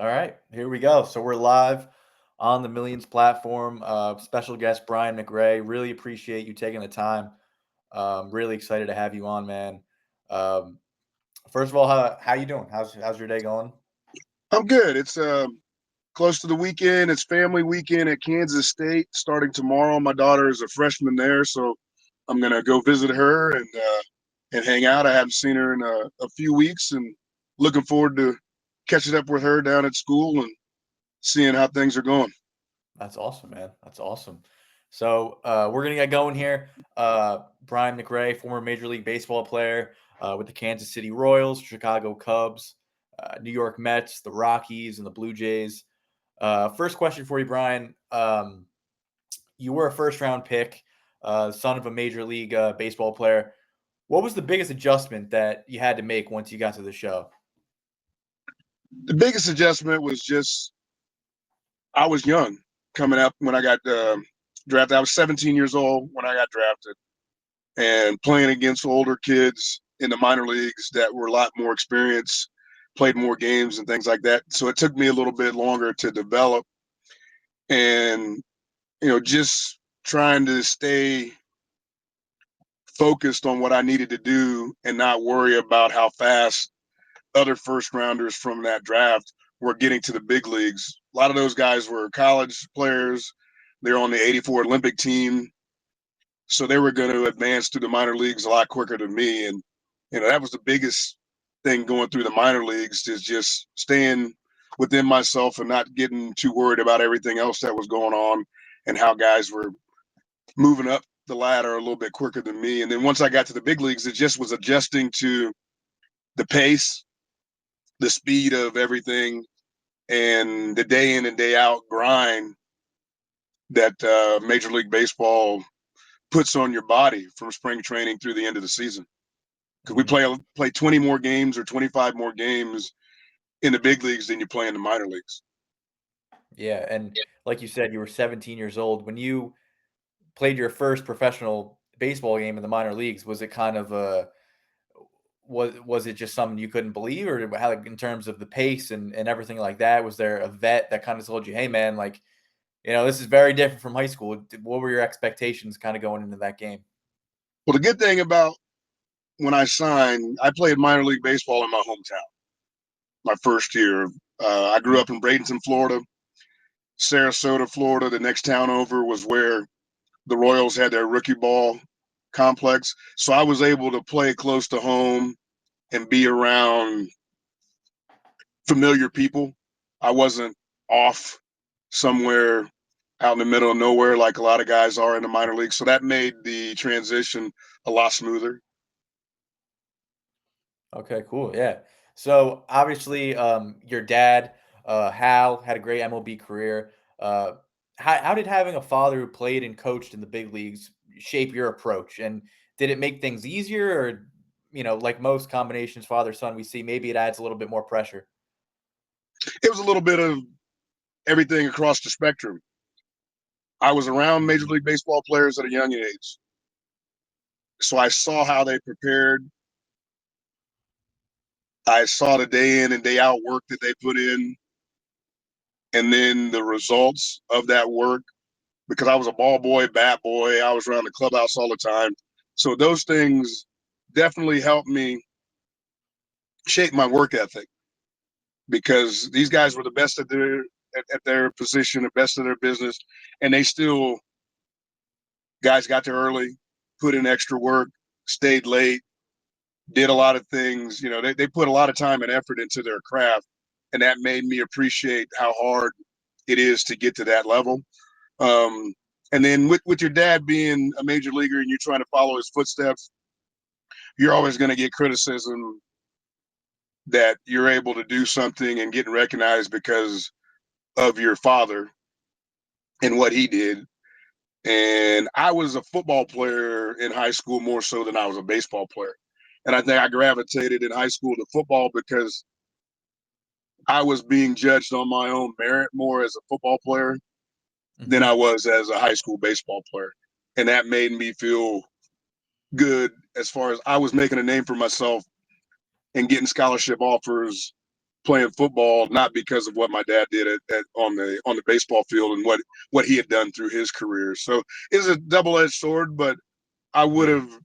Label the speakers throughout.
Speaker 1: All right, here we go. So we're live on the Millions platform. Special guest Brian McRae. Really appreciate you taking the time. Really excited to have you on, man. Um, First of all, how you doing? How's your day going?
Speaker 2: I'm good. It's close to the weekend. It's family weekend at Kansas State starting tomorrow. My daughter is a freshman there, so I'm gonna go visit her and hang out. I haven't seen her in a few weeks, and looking forward to catching up with her down at school and seeing how things are going.
Speaker 1: That's awesome, man. That's awesome. So we're gonna get going here. Brian McRae, former Major League Baseball player with the Kansas City Royals, Chicago Cubs, New York Mets, the Rockies, and the Blue Jays. First question for you, Brian. You were a first round pick, son of a Major League Baseball player. What was the biggest adjustment that you had to make once you got to the show?
Speaker 2: The biggest adjustment was just I was young coming up when I got drafted. I was 17 years old when I got drafted, and playing against older kids in the minor leagues that were a lot more experienced, played more games and things like that. So it took me a little bit longer to develop, and just trying to stay focused on what I needed to do and not worry about how fast other first rounders from that draft were getting to the big leagues. A lot of those guys were college players. They're on the 84 Olympic team. So they were going to advance through the minor leagues a lot quicker than me. And, that was the biggest thing going through the minor leagues is just staying within myself and not getting too worried about everything else that was going on and how guys were moving up the ladder a little bit quicker than me. And then once I got to the big leagues, it just was adjusting to the pace, the speed of everything, and the day in and day out grind that Major League Baseball puts on your body from spring training through the end of the season. Because we
Speaker 1: Hmm.
Speaker 2: play 20 more games or 25 more games in the big leagues than you play in the minor leagues.
Speaker 1: Yeah, and like you said, you were 17 years old when you played your first professional baseball game in the minor leagues. Was it kind of a was it just something you couldn't believe, or how, like, in terms of the pace and everything like that? Was there a vet that kind of told you, "Hey, man, like, this is very different from high school." What were your expectations kind of going into that game?
Speaker 2: Well, the good thing about when I signed, I played minor league baseball in my hometown my first year. I grew
Speaker 1: Mhm.
Speaker 2: up in Bradenton, Florida. Sarasota, Florida, the next town over was where the Royals had their rookie ball complex. So I was able to play close to home and be around familiar people. I wasn't off somewhere out in the middle of nowhere like a lot of guys are in the minor leagues. So that made the transition a lot smoother.
Speaker 1: Okay, cool. Yeah. So obviously, your dad, Hal, had a great MLB career. Uh, how did having a father who played and coached in the big leagues shape your approach? And did it make things easier, or like most combinations, father son, we see maybe it adds a little bit more pressure?
Speaker 2: It was a little bit of everything across the spectrum. I was around Major
Speaker 1: Mhm.
Speaker 2: League Baseball players at a young age. So I saw how they prepared. I saw the day in and day out work that they put in, and then the results of that work because I was a ball boy, bat boy. I was around the clubhouse all the time. So those things definitely helped me shape my work ethic because these guys were the best at their position, the best of their business, and they still guys got there early, put in extra work, stayed late, did a lot of things. They put a lot of time and effort into their craft, and that made me appreciate how hard it is to get to that level. Um, and then with your dad being a major leaguer and you're trying to follow his footsteps, you're always going to get criticism that you're able to do something and getting recognized because of your father and what he did. And I was a football player in high school more so than I was a baseball player. And I think I gravitated in high school to football because I was being judged on my own merit more as a football player than I
Speaker 1: Mhm.
Speaker 2: was as a high school baseball player. And that made me feel good as far as I was making a name for myself and getting scholarship offers playing football, not because of what my dad did on the baseball field and what he had done through his career. So it's a double-edged sword, but I would
Speaker 1: Yeah.
Speaker 2: have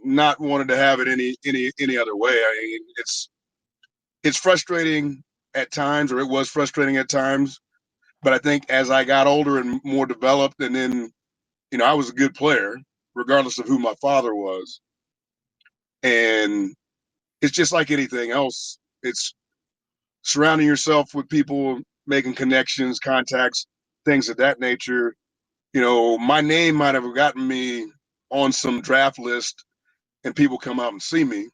Speaker 2: not wanted to have it any other way. I mean, it's frustrating at times, or it was frustrating at times. But I think as I got older and more developed, and then I was a good player, regardless of who my father was. And it's just like anything else. It's surrounding yourself with people, making connections, contacts, things of that nature. My name might have gotten me on some draft list and people come out and see me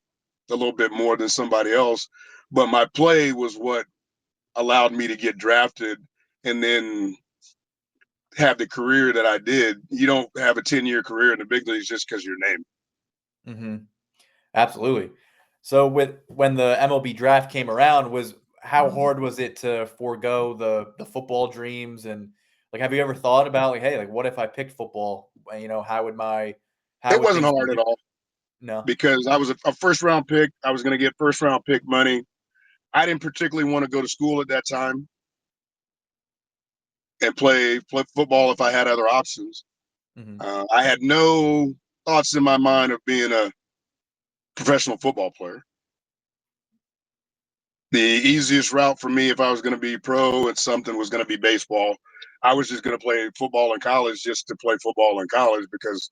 Speaker 2: a little bit more than somebody else. But my play was what allowed me to get drafted and then have the career that I did. You don't have a 10-year career in the big leagues just because your name.
Speaker 1: Hmm. Absolutely. So when the MLB draft came around, was how hard was it to forego the football dreams? And like, have you ever thought about like, hey, like what if I picked football? How
Speaker 2: It
Speaker 1: would
Speaker 2: wasn't
Speaker 1: things be
Speaker 2: hard at
Speaker 1: different?
Speaker 2: all
Speaker 1: No.
Speaker 2: because I was a first round pick. I was going to get first round pick money. I didn't particularly want to go to school at that time and play football if I had other options.
Speaker 1: Hmm.
Speaker 2: I had no thoughts in my mind of being a professional football player. The easiest route for me, if I was going to be pro and something, was going to be baseball. I was just going to play football in college just to play football in college because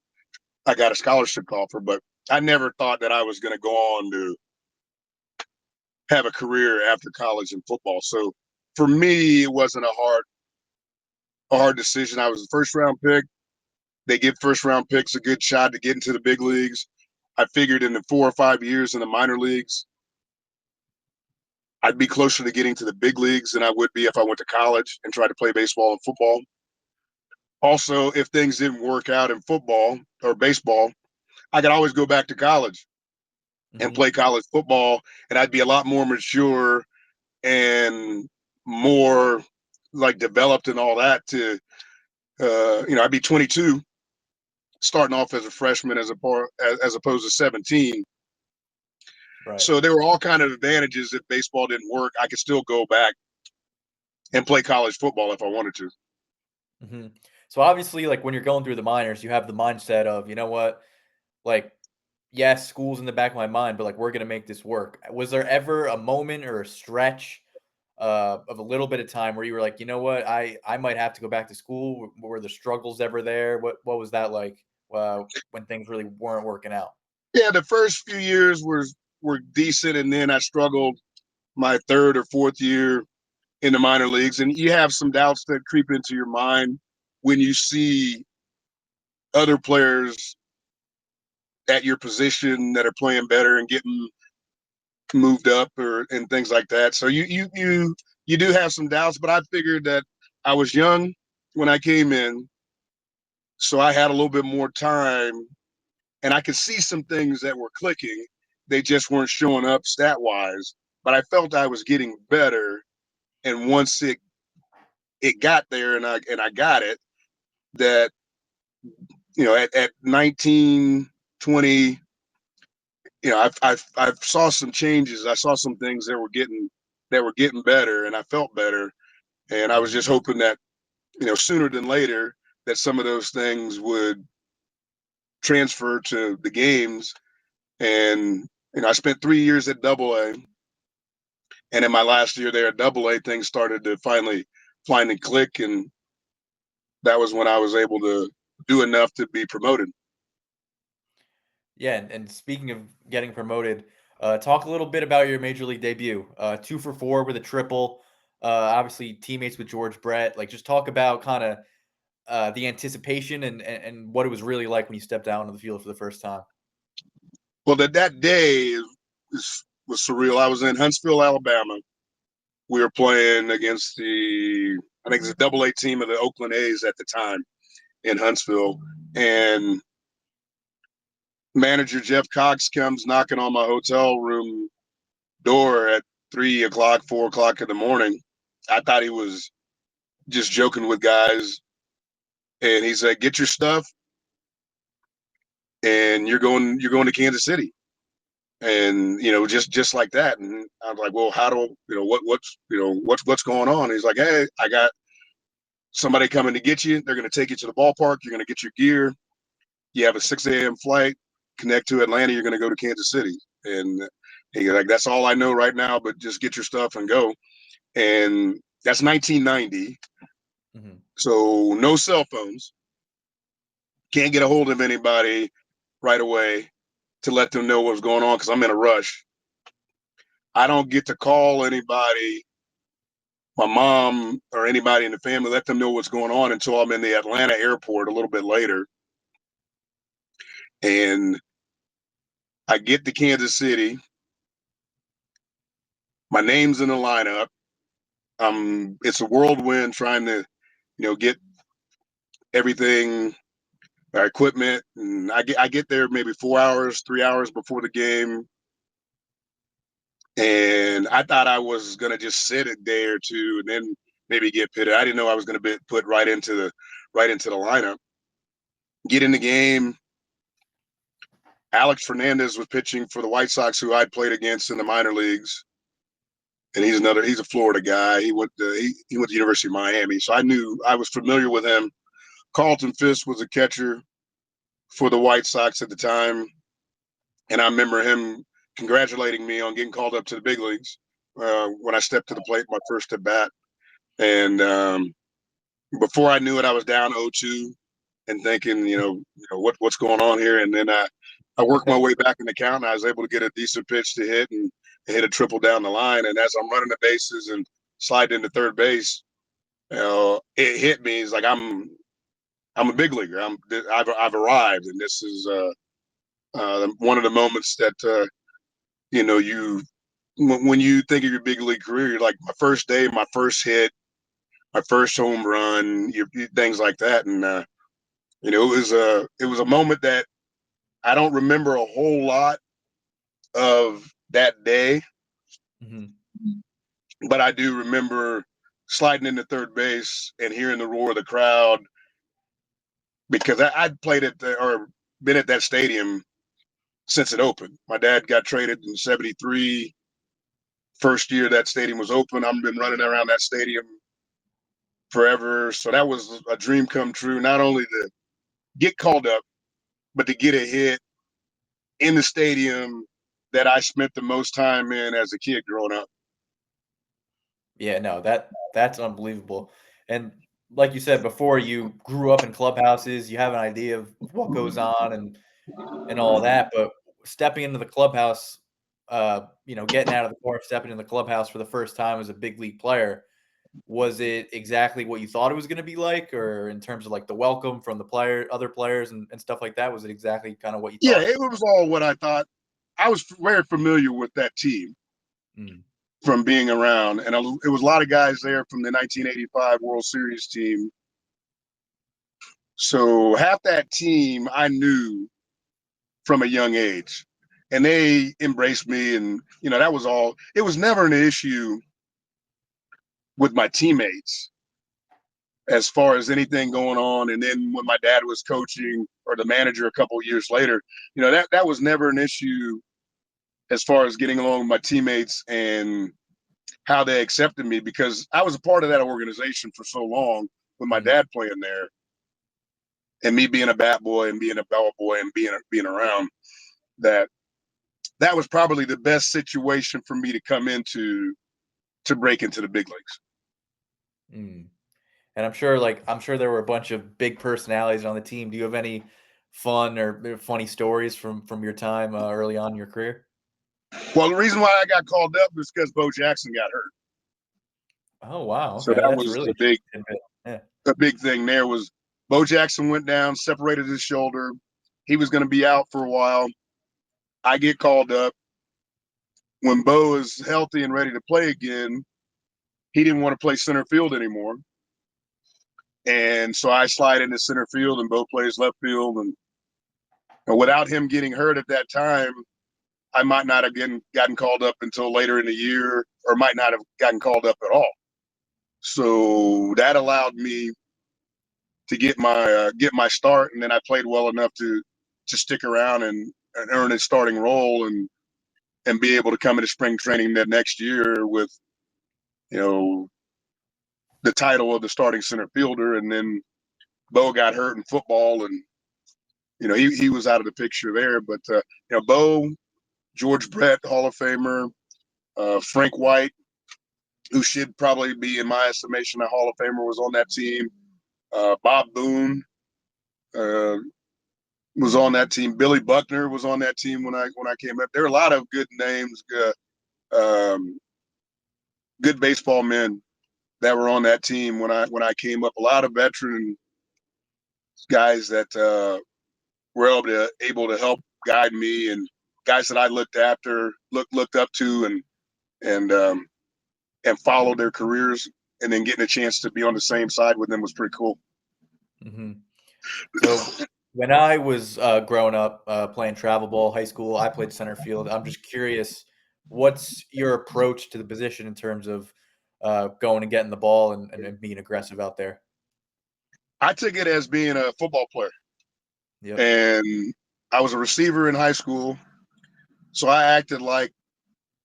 Speaker 2: I got a scholarship offer. But I never thought that I was going to go on to have a career after college in football. So for me, it wasn't a hard decision. I was a first round pick. They give first round picks a good shot to get into the big leagues. I figured in the 4 or 5 years in the minor leagues, I'd be closer to getting to the big leagues than I would be if I went to college and tried to play baseball and football. Also, if things didn't work out in football or baseball, I could always go back to college and
Speaker 1: Hmm.
Speaker 2: play college football, and I'd be a lot more mature and more like developed and all that I'd be 22 starting off as a freshman as opposed to 17.
Speaker 1: Right.
Speaker 2: So there were all kind of advantages. If baseball didn't work, I could still go back and play college football if I wanted to.
Speaker 1: Hmm. So obviously, like when you're going through the minors, you have the mindset of, you know what, like yes, school's in the back of my mind, but like we're gonna make this work. Was there ever a moment or a stretch of a little bit of time where you were like, you know what, I might have to go back to school? Were the struggles ever there? What was that like when things really weren't working out?
Speaker 2: Yeah, the first few years were decent, and then I struggled my third or fourth year in the minor leagues, and you have some doubts that creep into your mind when you see other players at your position that are playing better and getting moved up or and things like that. So you do have some doubts, but I figured that I was young when I came in, so I had a little bit more time, and I could see some things that were clicking. They just weren't showing up stat wise, but I felt I was getting better. And once it got there, and I got it, that at 19, 20, I saw some changes. I saw some things that were getting better, and I felt better. And I was
Speaker 1: Hmm.
Speaker 2: just hoping that sooner than later that some of those things would transfer to the games. And I spent 3 years at Double A, and in my last year there at Double A, things started to finally click, and that was when I was able to do enough to be promoted.
Speaker 1: Yeah, and speaking of getting promoted, talk a little bit about your major league debut. 2 for 4 with a triple. Obviously, teammates with George Brett. Like, just talk about kind of the anticipation and what it was really like when you stepped out onto the field for the first time.
Speaker 2: Well, that day was surreal. I was in Huntsville, Alabama. We were playing against I think it's a Double A team of the Oakland A's at the time in Huntsville, and manager Jeff Cox comes knocking on my hotel room door at 3 o'clock, 4 o'clock in the morning. I thought he was just joking with guys, and he said, "Get your stuff, and you're going to Kansas City." And just like that. And I was like, well, how do what's going on? And he's like, hey, I got somebody coming to get you. They're going to take you to the ballpark. You're going to get your gear. You have a 6 a.m. flight. Connect to Atlanta. You're going to go to Kansas City. And he's like, that's all I know right now. But just get your stuff and go. And that's 1990.
Speaker 1: Mm-hmm.
Speaker 2: So no cell phones. Can't get a hold of anybody right away to let them know what's going on because I'm in a rush. I don't get to call anybody, my mom or anybody in the family, let them know what's going on until I'm in the Atlanta airport a little bit later. And I get to Kansas City. My name's in the lineup. It's a whirlwind trying to, get everything, our equipment, and I get there maybe 4 hours, 3 hours before the game. And I thought I was gonna just sit a day or two and then maybe get pitted. I didn't know I was gonna be put right into the lineup. Get in the game. Alex Fernandez was pitching for the White Sox, who I'd played against in the minor leagues, and he's a Florida guy. He went to the University of Miami, so I was familiar with him. Carlton Fisk was a catcher for the White Sox at the time, and I remember him congratulating me on getting called up to the big leagues when I stepped to the plate my first at bat. And before I knew it, I was down 0-2 and thinking, what's going on here. And then I worked my way back in the count, and I was able to get a decent pitch to hit and hit a triple down the line. And as I'm running the bases and sliding into third base, it hit me. It's like I'm a big leaguer. I've arrived, and this is one of the moments that you when you think of your big league career, you're like, my first day, my first hit, my first home run, things like that. And it was a moment that I don't remember a whole lot of that day,
Speaker 1: Mm-hmm.
Speaker 2: but I do remember sliding into third base and hearing the roar of the crowd because I'd played or been at that stadium since it opened. My dad got traded in '73. First year that stadium was open, I've been running around that stadium forever. So that was a dream come true. Not only to get called up, but to get a hit in the stadium that I spent the most time in as a kid growing up.
Speaker 1: Yeah, no, that's unbelievable. And like you said before, you grew up in clubhouses, you have an idea of what goes on and all that, but stepping into the clubhouse, getting out of the car, stepping in the clubhouse for the first time as a big league player, was it exactly what you thought it was going to be like, or in terms of like the welcome from the other players and stuff like that? Was it exactly kind of what you
Speaker 2: Yeah,
Speaker 1: thought?
Speaker 2: it was all what I thought. I was very familiar with that team
Speaker 1: Mm,
Speaker 2: from being around, and it was a lot of guys there from the 1985 World Series team. So half that team I knew from a young age, and they embraced me, and that was all. It was never an issue with my teammates as far as anything going on. And then when my dad was coaching or the manager a couple of years later, that was never an issue as far as getting along with my teammates and how they accepted me because I was a part of that organization for so long with my
Speaker 1: mm.
Speaker 2: dad playing there and me being a bat boy and being a ball boy and being around that that was probably the best situation for me to come into to break into the big leagues.
Speaker 1: Mm. And I'm sure there were a bunch of big personalities on the team. Do you have any fun or funny stories from your time early on in your career?
Speaker 2: Well, the reason why I got called up was because Bo Jackson got hurt.
Speaker 1: Oh wow,
Speaker 2: So
Speaker 1: okay,
Speaker 2: that
Speaker 1: that's a
Speaker 2: was
Speaker 1: really
Speaker 2: the big
Speaker 1: interesting tidbit. Yeah.
Speaker 2: the big thing there was Bo Jackson went down, separated his shoulder. He was going to be out for a while. I get called up. When Bo is healthy and ready to play again, he didn't want to play center field anymore. And so I slide into center field and Bo plays left field. And without him getting hurt at that time, I might not have gotten called up until later in the year or might not have gotten called up at all. So that allowed me to get my start, and then I played well enough to stick around and earn a starting role. And and be able to come into spring training the next year with, the title of the starting center fielder. And then Bo got hurt in football, and he was out of the picture there. But Bo, George Brett, Hall of Famer, Frank White, who should probably be, in my estimation, a Hall of Famer, was on that team. Bob Boone was on that team. Billy Buckner was on that team when I came up. There were a lot of good names, good baseball men that were on that team when I came up. A lot of veteran guys that were able to help guide me, and guys that I looked up to, and followed their careers, and then getting a chance to be on the same side with them was pretty cool.
Speaker 1: Mm-hmm. So when I was growing up playing travel ball, high school, I played center field. I'm just curious, what's your approach to the position in terms of going and getting the ball and being aggressive out there?
Speaker 2: I took it as being a football player.
Speaker 1: Yep.
Speaker 2: And I was a receiver in high school, so I acted like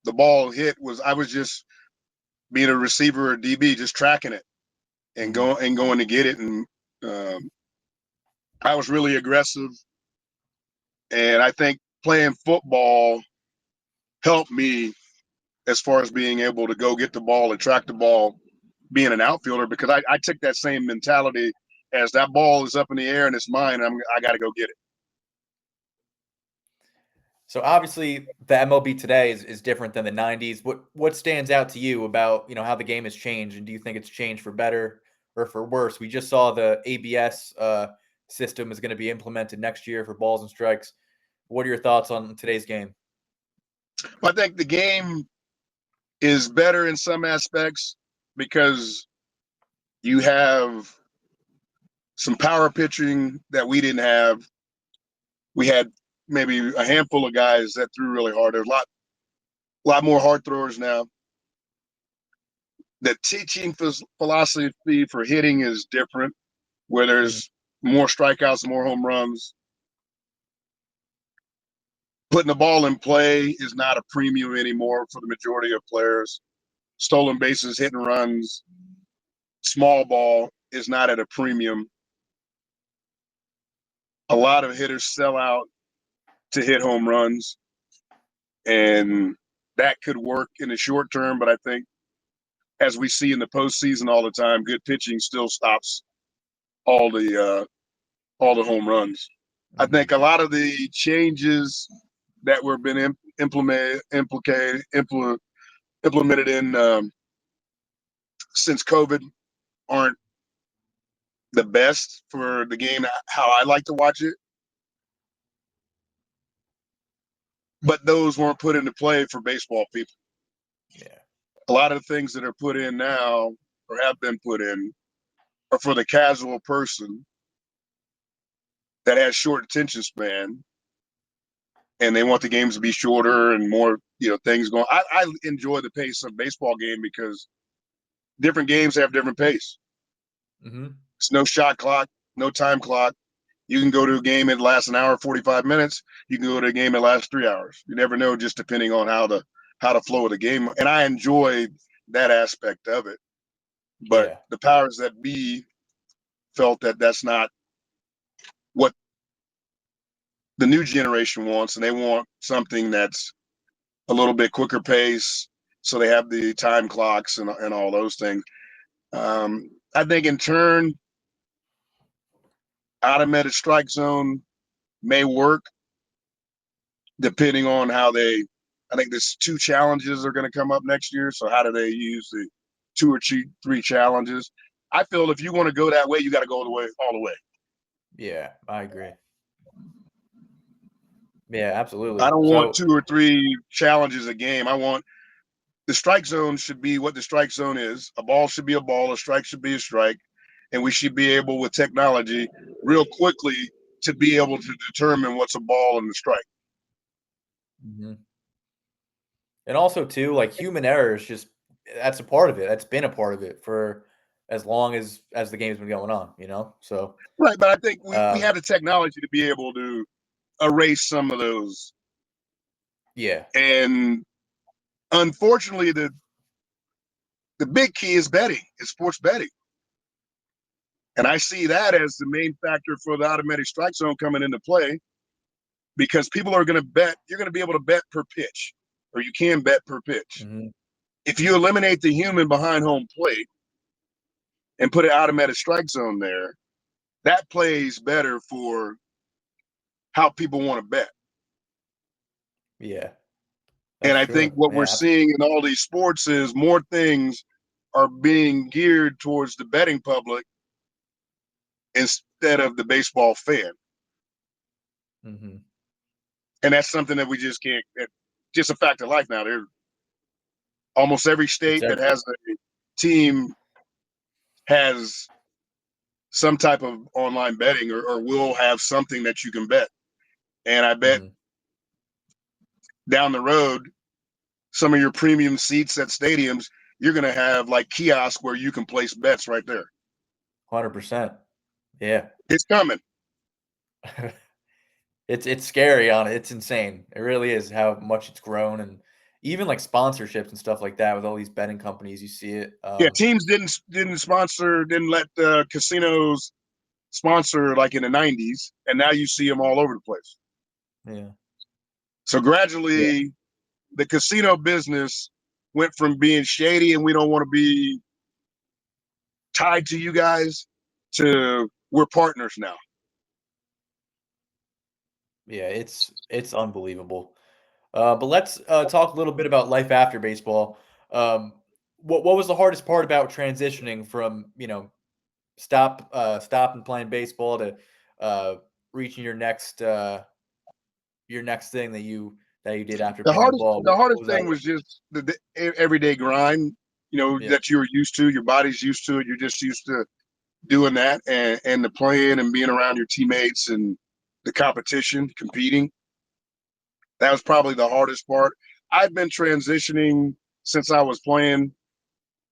Speaker 2: the ball hit I was just being a receiver or DB, just tracking it and
Speaker 1: Mm-hmm.
Speaker 2: going to get it. And I was really aggressive, and I think playing football helped me as far as being able to go get the ball and track the ball, being an outfielder, because I took that same mentality as that ball is up in the air and it's mine. I got to go get it.
Speaker 1: So obviously the MLB today is different than the 90s. What stands out to you about, how the game has changed, and do you think it's changed for better or for worse? We just saw the ABS system is going to be implemented next year for balls and strikes. What are your thoughts on today's game?
Speaker 2: I think the game is better in some aspects because you have some power pitching that we didn't have. We had maybe a handful of guys that threw really hard. There's a lot more hard throwers now. The teaching philosophy for hitting is different, where there's more strikeouts, more home runs. Putting the ball in play is not a premium anymore for the majority of players. Stolen bases, hit and runs, small ball is not at a premium. A lot of hitters sell out to hit home runs, and that could work in the short term. But I think, as we see in the postseason all the time, good pitching still stops all the home runs. I think a lot of the changes that were been implemented in since COVID aren't the best for the game how I like to watch it. But those weren't put into play for baseball people.
Speaker 1: Yeah.
Speaker 2: A lot of the things that are put in now or have been put in are for the casual person that has short attention span, and they want the games to be shorter and more, things going. I enjoy the pace of baseball game because different games have different pace.
Speaker 1: Mm-hmm.
Speaker 2: It's no shot clock, no time clock. You can go to a game that lasts an hour, 45 minutes. You can go to a game that lasts 3 hours. You never know, just depending on how the flow of the game. And I enjoy that aspect of it. But
Speaker 1: Yeah.
Speaker 2: the powers that be felt that that's not what the new generation wants, and they want something that's a little bit quicker pace. So they have the time clocks and all those things. I think in turn, automated strike zone may work depending on how they. I think there's 2 challenges are going to come up next year. So how do they use the 2 or 3 challenges? I feel if you want to go that way, you got to go all the way.
Speaker 1: Yeah, I agree. Yeah, absolutely.
Speaker 2: I don't want
Speaker 1: So
Speaker 2: 2 or 3 challenges a game. I want the strike zone should be what the strike zone is. A ball should be a ball. A strike should be a strike. And we should be able, with technology, real quickly to be able to determine what's a ball and a strike.
Speaker 1: mhm. And also too, like human error is just that's a part of it. That's been a part of it for as long as the game's been going on. So
Speaker 2: Right, but I think we
Speaker 1: um,
Speaker 2: have the technology to be able to erase some of those
Speaker 1: Yeah.
Speaker 2: And unfortunately, the big key is betting, is sports betting. And I see that as the main factor for the automatic strike zone coming into play, because people are going to bet. You're going to be able to bet per pitch, or you can bet per pitch.
Speaker 1: Mm-hmm.
Speaker 2: If you eliminate the human behind home plate and put an automatic strike zone there, that plays better for how people want to bet.
Speaker 1: Yeah.
Speaker 2: And
Speaker 1: That's
Speaker 2: I think
Speaker 1: true.
Speaker 2: what we're
Speaker 1: Yeah.
Speaker 2: seeing in all these sports is more things are being geared towards the betting public instead of the baseball fan.
Speaker 1: Mm-hmm.
Speaker 2: And that's something that we just can't, just a fact of life now. There's almost every
Speaker 1: It's
Speaker 2: state that has a team has some type of online betting, or will have something that you can bet. And I bet
Speaker 1: mm-hmm.
Speaker 2: down the road, some of your premium seats at stadiums, you're going to have like kiosks where you can place bets right there.
Speaker 1: 100%. Yeah.
Speaker 2: It's coming.
Speaker 1: It's scary on it. It's insane. It really is how much it's grown, and even like sponsorships and stuff like that with all these betting companies. You see it.
Speaker 2: Yeah, teams didn't let casinos sponsor like in the 90s, and now you see them all over the place.
Speaker 1: Yeah.
Speaker 2: So
Speaker 1: Yeah.
Speaker 2: gradually, the casino business went from being shady and we don't want to be tied to you guys to we're partners now.
Speaker 1: Yeah. It's unbelievable. But let's talk a little bit about life after baseball. Um, what was the hardest part about transitioning from stopping playing baseball to uh, reaching your next thing that you did after
Speaker 2: The
Speaker 1: playing
Speaker 2: hardest
Speaker 1: ball?
Speaker 2: the
Speaker 1: What
Speaker 2: hardest
Speaker 1: was that
Speaker 2: thing
Speaker 1: like?
Speaker 2: was just the everyday grind,
Speaker 1: Yeah.
Speaker 2: that you were used to. Your body's used to it. You're just used to doing that, and the playing and being around your teammates and the competition, competing. That was probably the hardest part. I've been transitioning since I was playing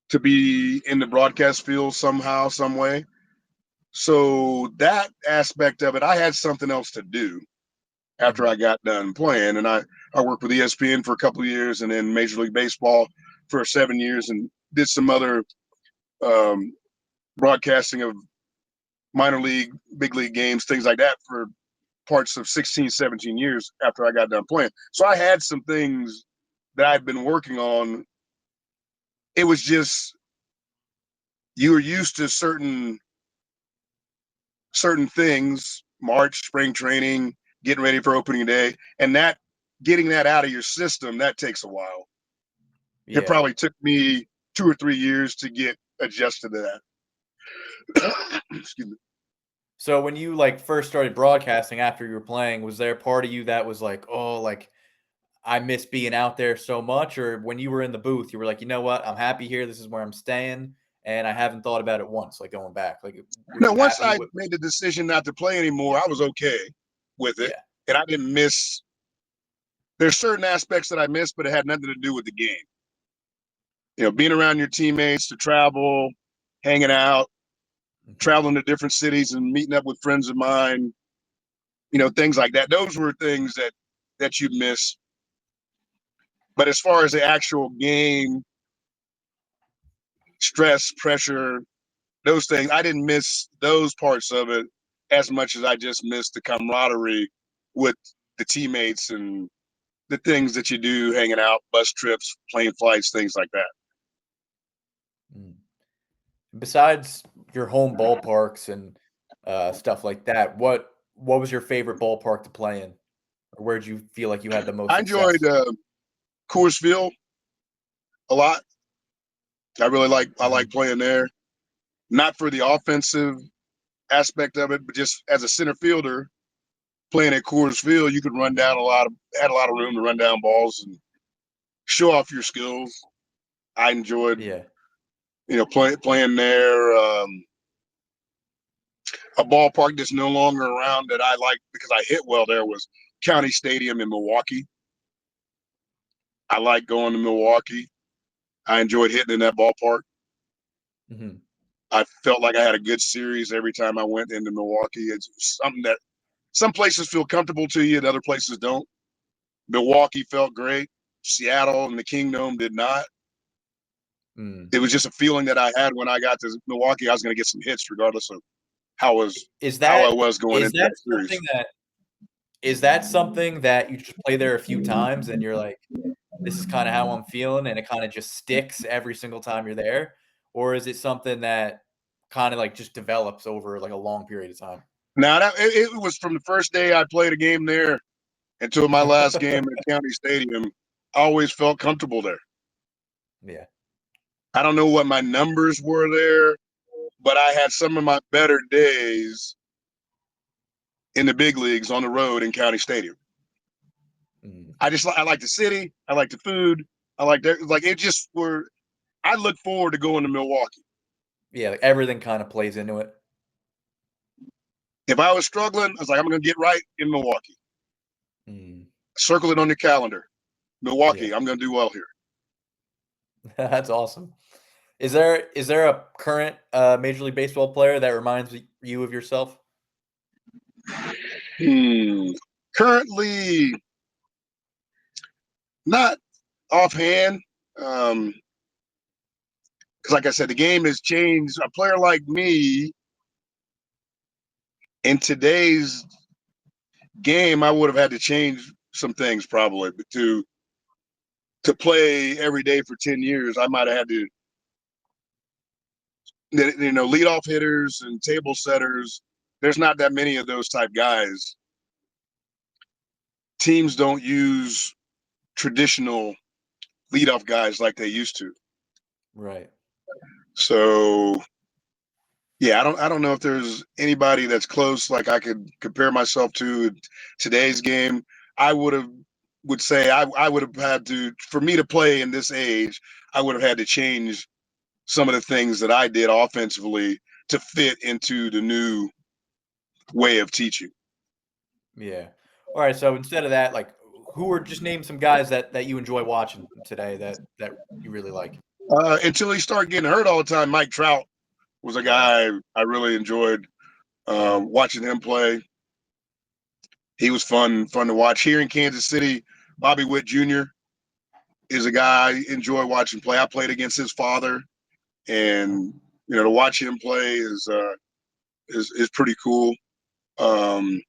Speaker 2: to be in the broadcast field somehow, some way. So that aspect of it, I had something else to do after
Speaker 1: Mhm.
Speaker 2: I got done playing. And I worked with ESPN for a couple of years, and then Major League Baseball for 7 years, and did some other um, broadcasting of minor league, big league games, things like that for parts of 16, 17 years after I got done playing. So I had some things that I'd been working on. It was just you were used to certain things, March, spring training, getting ready for opening day, and that getting that out of your system, that takes a while. It
Speaker 1: Yeah.
Speaker 2: probably took me 2 or 3 years to get adjusted to that. Excuse me.
Speaker 1: So when you like first started broadcasting after you were playing, was there a part of you that was like, "Oh, like I miss being out there so much," or when you were in the booth, you were like, "You know what? I'm happy here. This is where I'm staying, and I haven't thought about it once, like going back." Like, were
Speaker 2: No,
Speaker 1: you
Speaker 2: once
Speaker 1: happy
Speaker 2: I
Speaker 1: with?
Speaker 2: made the decision not to play anymore, I was okay with it,
Speaker 1: Yeah.
Speaker 2: and I didn't miss. There's certain aspects that I missed, but it had nothing to do with the game. Being around your teammates, to travel, hanging out,
Speaker 1: Mhm.
Speaker 2: traveling to different cities and meeting up with friends of mine, things like that. Those were things that you miss. But as far as the actual game, stress, pressure, those things, I didn't miss those parts of it as much as I just missed the camaraderie with the teammates and the things that you do, hanging out, bus trips, plane flights, things like that.
Speaker 1: Mm. Besides your home ballparks and stuff like that, what was your favorite ballpark to play in, or where did you feel like you had the most
Speaker 2: I enjoyed
Speaker 1: success?
Speaker 2: Coors Field a lot. I
Speaker 1: Mhm.
Speaker 2: like playing there, not for the offensive aspect of it, but just as a center fielder playing at Coors Field, you could had a lot of room to run down balls and show off your skills. I enjoyed,
Speaker 1: Yeah.
Speaker 2: playing there. A ballpark that's no longer around that I like because I hit well there was County Stadium in Milwaukee. I like going to Milwaukee. I enjoyed hitting in that ballpark.
Speaker 1: Mhm.
Speaker 2: I felt like I had a good series every time I went into Milwaukee. It's something that some places feel comfortable to you and other places don't. Milwaukee felt great. Seattle and the Kingdom did not. It was just a feeling that I had when I got to Milwaukee. I was going to get some hits, regardless of how I was going
Speaker 1: is
Speaker 2: into
Speaker 1: that
Speaker 2: that series.
Speaker 1: something that you just play there a few times and you're like, this is kind of how I'm feeling, and it kind of just sticks every single time you're there? Or is it something that kind of like just develops over like a long period of time?
Speaker 2: Now, it was from the first day I played a game there until my last game at County Stadium. I always felt comfortable there.
Speaker 1: Yeah.
Speaker 2: I don't know what my numbers were there, but I had some of my better days in the big leagues on the road in County Stadium. I like the city. I like the food. I like that. Like it just were. I look forward to going to Milwaukee.
Speaker 1: Yeah, like everything kind of plays into it.
Speaker 2: If I was struggling, I was like, I'm going to get right in Milwaukee.
Speaker 1: Mm.
Speaker 2: Circle it on your calendar. Milwaukee,
Speaker 1: Yeah.
Speaker 2: I'm going to do well here.
Speaker 1: That's awesome. Is there a current Major League Baseball player that reminds you of yourself?
Speaker 2: Currently, not offhand. Because, like I said, the game has changed. A player like me in today's game, I would have had to change some things probably to play every day for 10 years. I might have had to, leadoff hitters and table setters. There's not that many of those type guys. Teams don't use traditional leadoff guys like they used to.
Speaker 1: Right.
Speaker 2: So yeah, I don't know if there's anybody that's close like I could compare myself to in today's game. I would say I would have had to, for me to play in this age, I would have had to change some of the things that I did offensively to fit into the new way of teaching.
Speaker 1: Yeah. All right. So instead of that, like, who are just name some guys that you enjoy watching today that you really like?
Speaker 2: Until he started getting hurt all the time, Mike Trout was a
Speaker 1: Yeah.
Speaker 2: guy I really enjoyed watching him play. He was fun to watch. Here in Kansas City, Bobby Witt Jr. is a guy I enjoy watching play. I played against his father, and to watch him play is pretty cool. Um,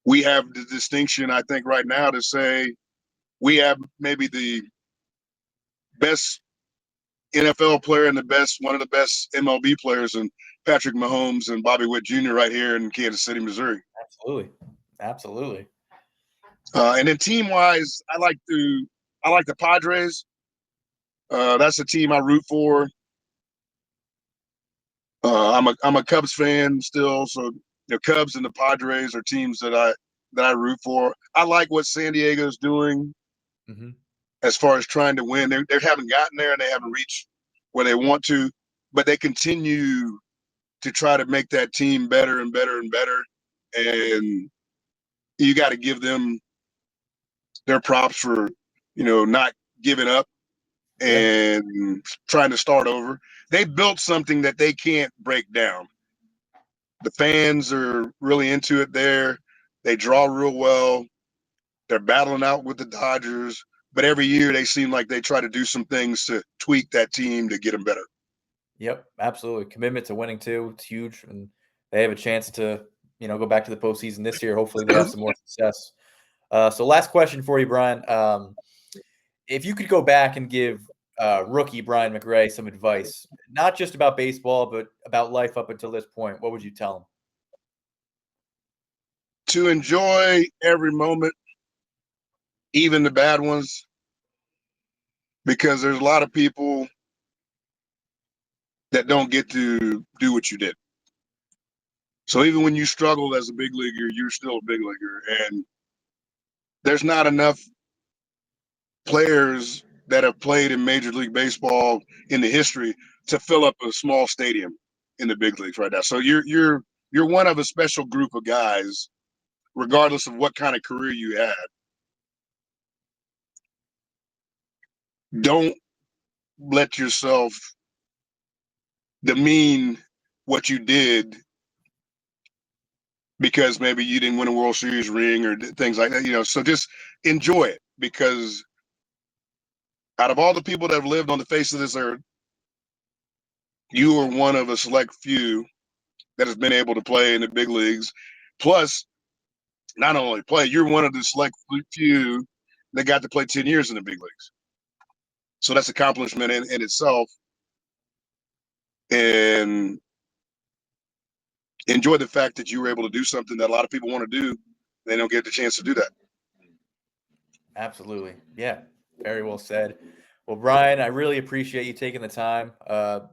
Speaker 2: we have the distinction, I think, right now to say we have maybe the best NFL player and one of the best MLB players, and Patrick Mahomes and Bobby Witt Jr. right here in Kansas City, Missouri.
Speaker 1: Absolutely. Absolutely.
Speaker 2: And then team wise, I like the Padres. That's a team I root for. I'm a Cubs fan still, so the Cubs and the Padres are teams that I root for. I like what San Diego's doing
Speaker 1: Hmm.
Speaker 2: as far as trying to win. They haven't gotten there and they haven't reached where they want to, but they continue to try to make that team better and better and better. And you got to give them their props for not giving up
Speaker 1: Yeah.
Speaker 2: and trying to start over. They built something that they can't break down. The fans are really into it there. They draw real well. They're battling out with the Dodgers, but every year they seem like they try to do some things to tweak that team to get them better.
Speaker 1: Yep. Absolutely. Commitment to winning too. It's huge, and they have a chance to go back to the postseason this year. Hopefully, they have some more success. So, last question for you, Brian. If you could go back and give rookie Brian McRae some advice, not just about baseball, but about life up until this point, what would you tell him?
Speaker 2: To enjoy every moment, even the bad ones, because there's a lot of people that don't get to do what you did. So even when you struggle as a big leaguer, you're still a big leaguer. And there's not enough players that have played in Major League Baseball in the history to fill up a small stadium in the big leagues right now. So you're one of a special group of guys, regardless of what kind of career you had. Don't let yourself demean what you did because maybe you didn't win a World Series ring or things like that, you know. So just enjoy it, because out of all the people that have lived on the face of this earth, you are one of a select few that has been able to play in the big leagues. Plus, not only play, you're one of the select few that got to play 10 years in the big leagues. So that's accomplishment in itself. And enjoy the fact that you were able to do something that a lot of people want to do. They don't get the chance to do that.
Speaker 1: Absolutely. Yeah. Very well said. Well, Brian, I really appreciate you taking the time.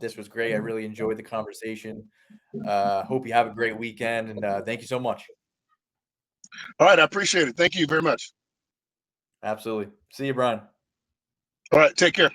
Speaker 1: This was great. I really enjoyed the conversation. Hope you have a great weekend, and thank you so much.
Speaker 2: All right, I appreciate it. Thank you very much.
Speaker 1: Absolutely. See you, Brian.
Speaker 2: All right, take care.